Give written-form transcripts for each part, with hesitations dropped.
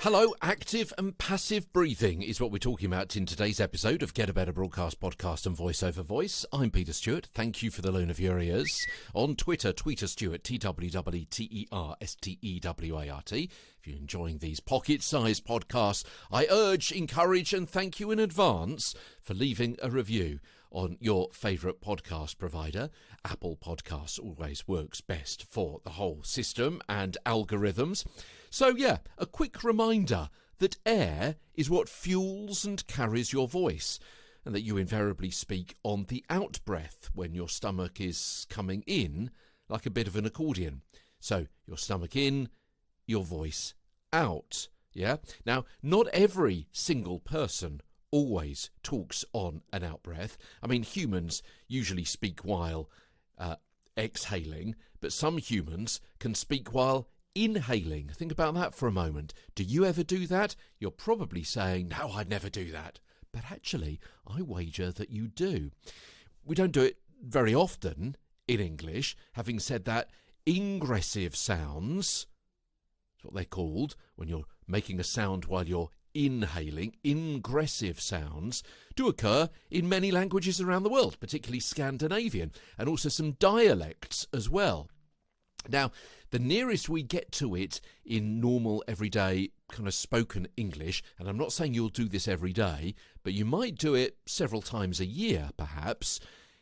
Hello, active and passive breathing is what we're talking about in today's episode of Get a Better Broadcast Podcast and Voice Over Voice. I'm Peter Stewart. Thank you for the loan of your ears. On Twitter, Tweeter Stewart, TWWTERSTEWART. If you're enjoying these pocket-sized podcasts, I urge, encourage and thank you in advance for leaving a review on your favourite podcast provider. Apple Podcasts always works best for the whole system and algorithms. So yeah, a quick reminder that air is what fuels and carries your voice, and that you invariably speak on the out-breath when your stomach is coming in, like a bit of an accordion. So your stomach in, your voice out. Yeah. Now, not every single person always talks on an out-breath. I mean, humans usually speak while exhaling, but some humans can speak while inhaling. Think about that for a moment. Do you ever do that? You're probably saying, no, I'd never do that. But actually, I wager that you do. We don't do it very often in English. Having said that, ingressive sounds, that's what they're called, when you're making a sound while you're inhaling, ingressive sounds do occur in many languages around the world, particularly Scandinavian, and also some dialects as well. Now, the nearest we get to it in normal, everyday, kind of spoken English, and I'm not saying you'll do this every day, but you might do it several times a year, perhaps,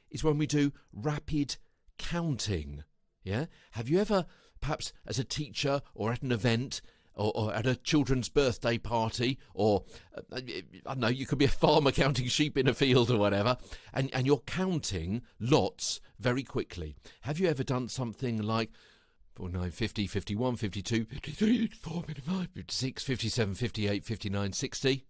is when we do rapid counting. Yeah? Have you ever, perhaps as a teacher or at an event, or at a children's birthday party, or, I don't know, you could be a farmer counting sheep in a field or whatever, and you're counting lots very quickly. Have you ever done something like 49, 50, 51, 52, 53, 54, 55, 56, 57, 58, 59, 60?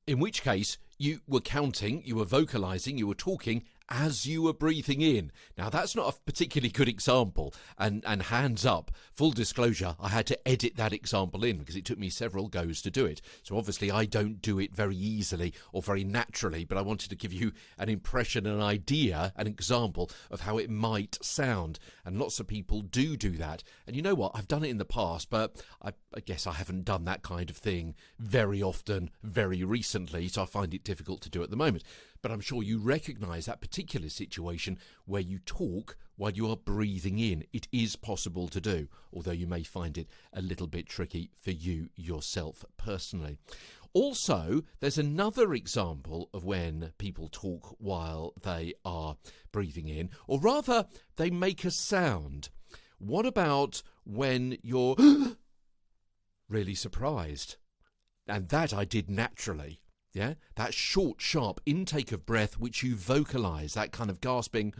In which case, you were counting, you were vocalising, you were talking as you were breathing in. Now, that's not a particularly good example, and hands up, full disclosure, I had to edit that example in because it took me several goes to do it. So obviously I don't do it very easily or very naturally, but I wanted to give you an impression, an idea, an example of how it might sound. And lots of people do that. And you know what? I've done it in the past, but I guess I haven't done that kind of thing very often, very recently, so I find it difficult to do at the moment. But I'm sure you recognise that particular situation where you talk while you are breathing in. It is possible to do, although you may find it a little bit tricky for you yourself personally. Also, there's another example of when people talk while they are breathing in, or rather, they make a sound. What about when you're really surprised? And that I did naturally. Yeah, that short, sharp intake of breath which you vocalise, that kind of gasping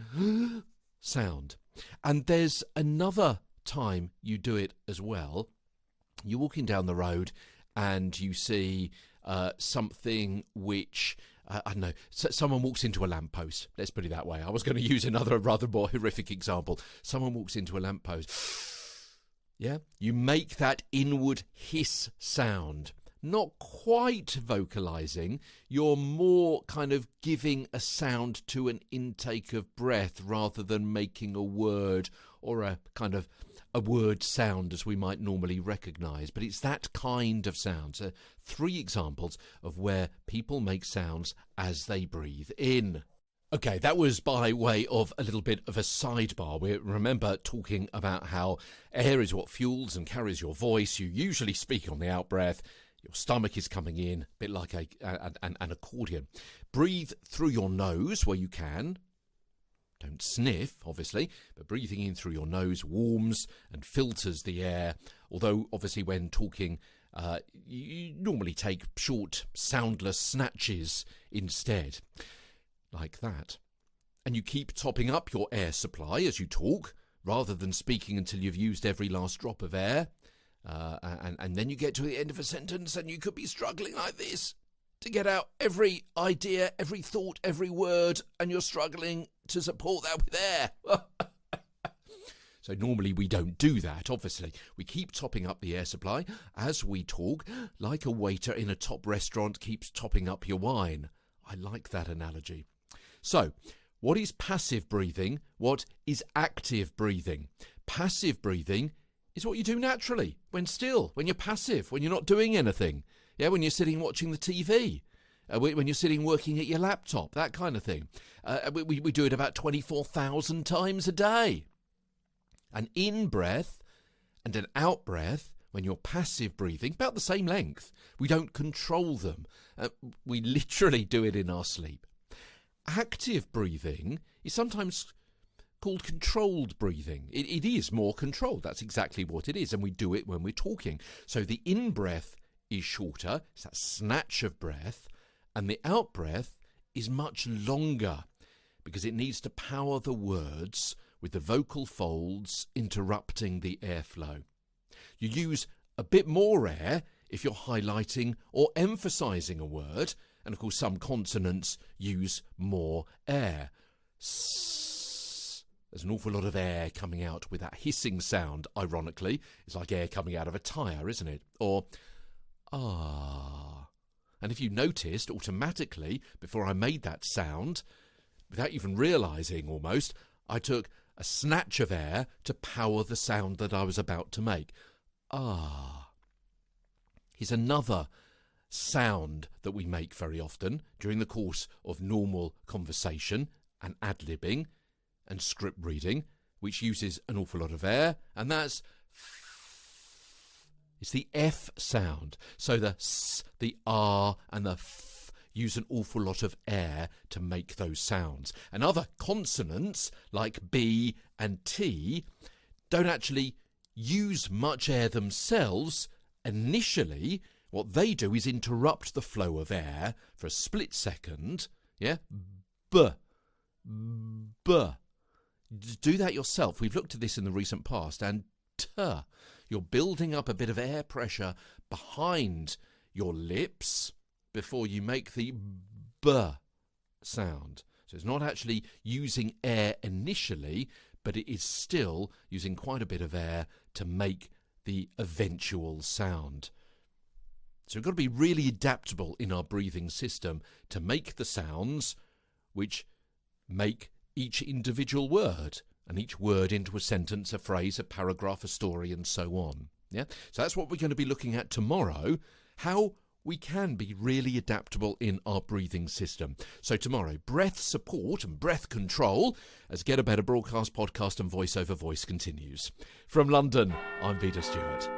sound. And there's another time you do it as well. You're walking down the road and you see something which, I don't know, someone walks into a lamppost. Let's put it that way. I was going to use another rather more horrific example. Someone walks into a lamppost. Yeah, you make that inward hiss sound. Not quite vocalising, you're more kind of giving a sound to an intake of breath rather than making a word or a kind of a word sound as we might normally recognise. But it's that kind of sound. So 3 examples of where people make sounds as they breathe in. Okay, that was by way of a little bit of a sidebar. We remember talking about how air is what fuels and carries your voice. You usually speak on the out-breath. Your stomach is coming in, a bit like an accordion. Breathe through your nose where you can. Don't sniff, obviously, but breathing in through your nose warms and filters the air. Although, obviously, when talking, you normally take short, soundless snatches instead, like that. And you keep topping up your air supply as you talk, rather than speaking until you've used every last drop of air. And then you get to the end of a sentence and you could be struggling like this to get out every idea, every thought, every word, and you're struggling to support that with air. So normally we don't do that, obviously. We keep topping up the air supply as we talk, like a waiter in a top restaurant keeps topping up your wine. I like that analogy. So, what is passive breathing? What is active breathing? Passive breathing is what you do naturally, when still, when you're passive, when you're not doing anything. Yeah, when you're sitting watching the TV, when you're sitting working at your laptop, that kind of thing. We do it about 24,000 times a day. An in-breath and an out-breath, when you're passive breathing, about the same length. We don't control them. We literally do it in our sleep. Active breathing is sometimes called controlled breathing. It is more controlled. That's exactly what it is. And we do it when we're talking. So the in-breath is shorter. It's that snatch of breath. And the out-breath is much longer because it needs to power the words with the vocal folds interrupting the airflow. You use a bit more air if you're highlighting or emphasising a word. And of course, some consonants use more air. There's an awful lot of air coming out with that hissing sound, ironically. It's like air coming out of a tyre, isn't it? Or, ah. And if you noticed, automatically, before I made that sound, without even realising almost, I took a snatch of air to power the sound that I was about to make. Ah. Here's another sound that we make very often during the course of normal conversation and ad-libbing and script reading, which uses an awful lot of air, and that's it's the F sound. So the S, the R, and the F use an awful lot of air to make those sounds. And other consonants, like B and T, don't actually use much air themselves initially. What they do is interrupt the flow of air for a split second. Yeah? B. B. Do that yourself. We've looked at this in the recent past. And T. You're building up a bit of air pressure behind your lips before you make the B sound. So it's not actually using air initially, but it is still using quite a bit of air to make the eventual sound. So we've got to be really adaptable in our breathing system to make the sounds which make each individual word, and each word into a sentence, a phrase, a paragraph, a story, and so on. Yeah? So that's what we're going to be looking at tomorrow, how we can be really adaptable in our breathing system. So tomorrow, breath support and breath control as Get a Better Broadcast Podcast and Voice Over Voice continues. From London, I'm Peter Stewart.